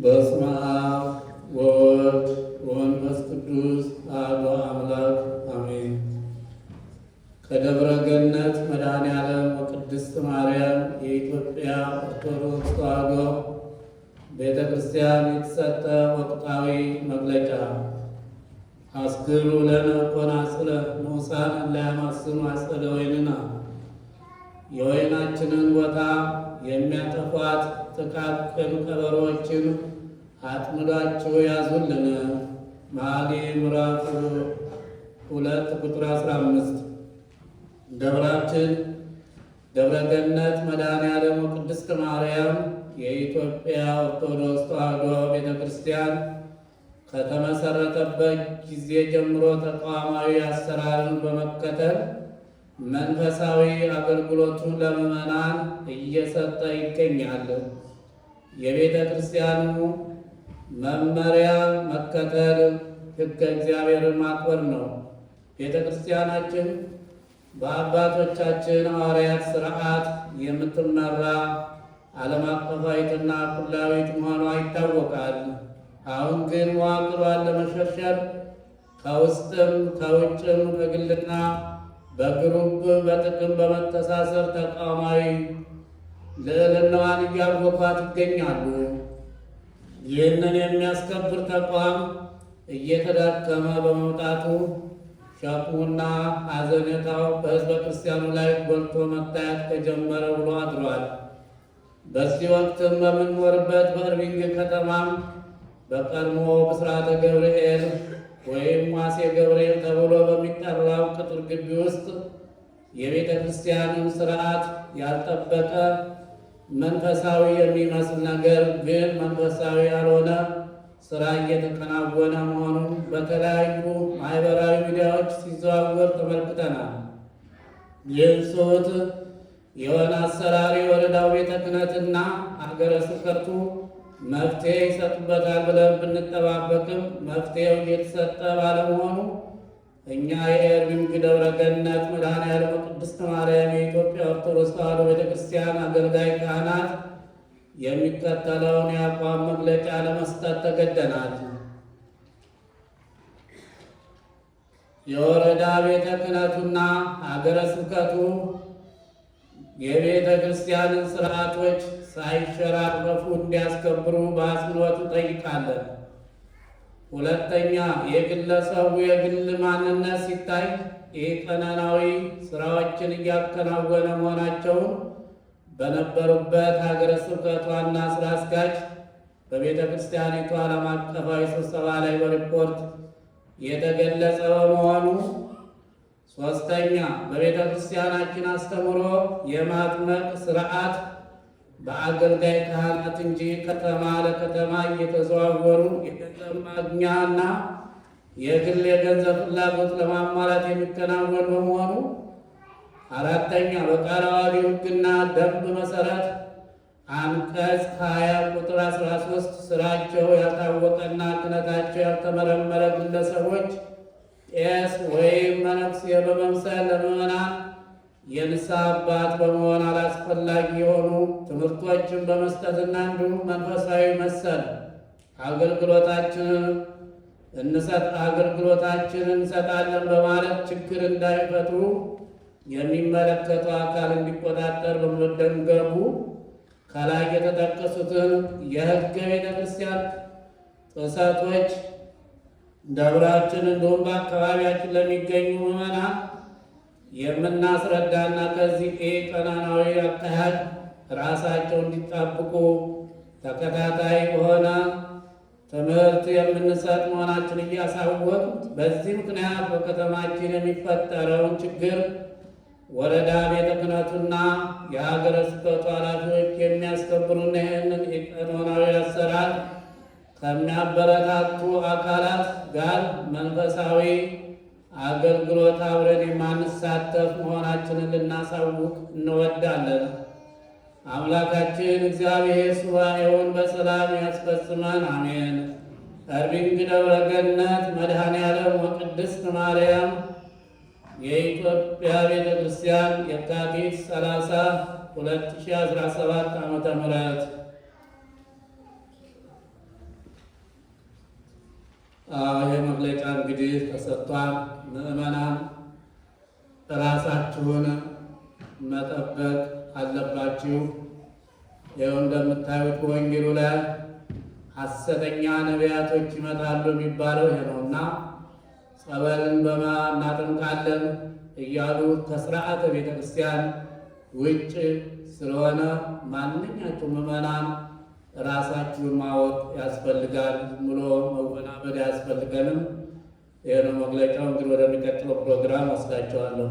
በስመ አብ ወወልድ ወመንፈስ ቅዱስ አሐዱ አምላክ አሜን። ከደብረ ገነት መድኃኔዓለም ወቅድስት ማርያም የኢትዮጵያ ኦርቶዶክስ ተዋሕዶ ቤተ ክርስቲያን የተሰጠ ወቅታዊ መግለጫ። አስግሩ ለነ ኮናጽለ ንዑሳን እለ ያማስኑ አጸደ ወይንና፣ የወይናችንን ቦታ የሚያጠፏት ጥቃቅን ቀበሮችን አጥምዳችሁ ያዙልን። መኃልየ ምዕራፍ 2 ቁጥር 15። ደብራችን ደብረ ገነት መድኃኔዓለም ወቅድስት ማርያም የኢትዮጵያ ኦርቶዶክስ ተዋሕዶ ቤተ ክርስቲያን ከተመሰረተበት ጊዜ ጀምሮ ተቋማዊ አሰራርን በመከተል መንፈሳዊ አገልግሎቱን ለምዕመናን እየሰጠ ይገኛል። የቤተ ክርስቲያኑ መመሪያ መከተል ሕገ እግዚአብሔርን ማክበር ነው። ቤተ ክርስቲያናችን በአባቶቻችን ሐዋርያት ሥርዓት የምትመራ ዓለም አቀፋዊትና ኩላዊት መሆኗ ይታወቃል። አሁን ግን መዋቅሯን ለመሸርሸር ከውስጥም ከውጭም በግልና በግሩፕ በጥቅም በመተሳሰር ተቋማዊ ልዕልናዋን እያወኳት ይገኛሉ። ይህንን የሚያስከብር ተቋም እየተዳከመ በመምጣቱ ሸክሙና ሐዘኔታው በሕዝበ ክርስቲያኑ ላይ ጎልቶ መታየት ከጀመረ ውሎ አድሯል። በዚህ ወቅትም በምንኖርበት በእርቢንግ ከተማም በቀድሞ ብስራተ ገብርኤል ወይም ዋሴ ገብርኤል ተብሎ በሚጠራው ቅጥር ግቢ ውስጥ የቤተ ክርስቲያንን ሥርዓት ያልጠበቀ መንፈሳዊ የሚመስል ነገር ግን መንፈሳዊ ያልሆነ ሥራ እየተከናወነ መሆኑን በተለያዩ ማኅበራዊ ሚዲያዎች ሲዘዋወር ተመልክተናል። ይህን ስሁት የሆነ አሰራር የወረዳው ቤተ ክህነትና ሀገረ ስብከቱ መፍትሔ ይሰጡበታል ብለን ብንጠባበቅም መፍትሔው እየተሰጠ ባለመሆኑ እኛ የእርቢንግ ደብረ ገነት መድኃኔዓለም ወቅድስት ማርያም የኢትዮጵያ ኦርቶዶክስ ተዋሕዶ ቤተ ክርስቲያን አገልጋይ ካህናት የሚከተለውን የአቋም መግለጫ ለመስጠት ተገደናል። የወረዳ ቤተ ክህነቱና ሀገረ ስብከቱ የቤተ ክርስቲያንን ሥርዓቶች ሳይሸራረፉ እንዲያስከብሩ በአጽንኦት እንጠይቃለን። ሁለተኛ፣ የግለሰቡ የግል ማንነት ሲታይ ኢቀኖሚያዊ ሥራዎችን እያከናወነ መሆናቸውን በነበሩበት ሀገረ ስብከት ዋና ሥራ አስኪያጅ በቤተ ክርስቲያኒቱ ዓለም አቀፋዊ ስብሰባ ላይ በሪፖርት የተገለጸ በመሆኑ። ሦስተኛ፣ በቤተ ክርስቲያናችን አስተምሮ የማጥመቅ ሥርዓት በአገልጋይ ካህናት እንጂ ከተማ ለከተማ እየተዘዋወሩ የገንዘብ ማግኛና የግል የገንዘብ ፍላጎት ለማሟላት የሚከናወን በመሆኑ። አራተኛ፣ በቃለ ዓዋዲው ሕግና ደንብ መሠረት አንቀጽ 20 ቁጥር 13 ሥራቸው ያልታወቀና ክህነታቸው ያልተመረመረ ግለሰቦች ቄስ ወይም መነኩሴ በመምሰል ለምዕመናን የንስሐ አባት በመሆን አላስፈላጊ የሆኑ ትምህርቶችን በመስጠትና እንዲሁም መንፈሳዊ መሰል አገልግሎታችንን እንሰጣለን በማለት ችግር እንዳይፈጥሩ የሚመለከተው አካል እንዲቆጣጠር በመደንገጉ ከላይ የተጠቀሱትን የሕገ ቤተ ክርስቲያን ጥሰቶች ደብራችን እንዲሁም በአካባቢያችን ለሚገኙ ምዕመናን የምናስረዳና ከዚህ ኢቀኖሚያዊ አካሄድ ራሳቸው እንዲጠብቁ ተከታታይ በሆነ ትምህርት የምንሰጥ መሆናችን እያሳወቅ፣ በዚህ ምክንያት በከተማችን የሚፈጠረውን ችግር ወረዳ ቤተ ክህነቱና የሀገረ ስብከቱ ኃላፊዎች የሚያስከብሩና ይህንን ኢቀኖሚያዊ አሰራር ከሚያበረታቱ አካላት ጋር መንፈሳዊ አገልግሎት አብረን የማንሳተፍ መሆናችንን ልናሳውቅ እንወዳለን። አምላካችን እግዚአብሔር ሱባኤውን በሰላም ያስፈጽመን፣ አሜን። እርቢንግ ደብረ ገነት መድኃኔዓለም ወቅድስት ማርያም የኢትዮጵያ ቤተ ክርስቲያን የካቲት 30 2017 ዓ.ም ይህ መግለጫ እንግዲህ ተሰጥቷል። ምዕመናን ራሳችሁን መጠበቅ አለባችሁ። ይኸው እንደምታዩት በወንጌሉ ላይ ሐሰተኛ ነቢያቶች ይመጣሉ የሚባለው ይሄ ነውና ጸበልን እናጠምቃለን እያሉ ከስርዓተ ቤተ ክርስቲያን ውጭ ስለሆነ ማንኛቸውም ምዕመናን ራሳችሁን ማወቅ ያስፈልጋል። ብሎ መወናበድ አያስፈልገንም። ይህ ነው መግለጫው። እንግዲህ ወደሚቀጥለው ፕሮግራም ወስዳቸዋለሁ።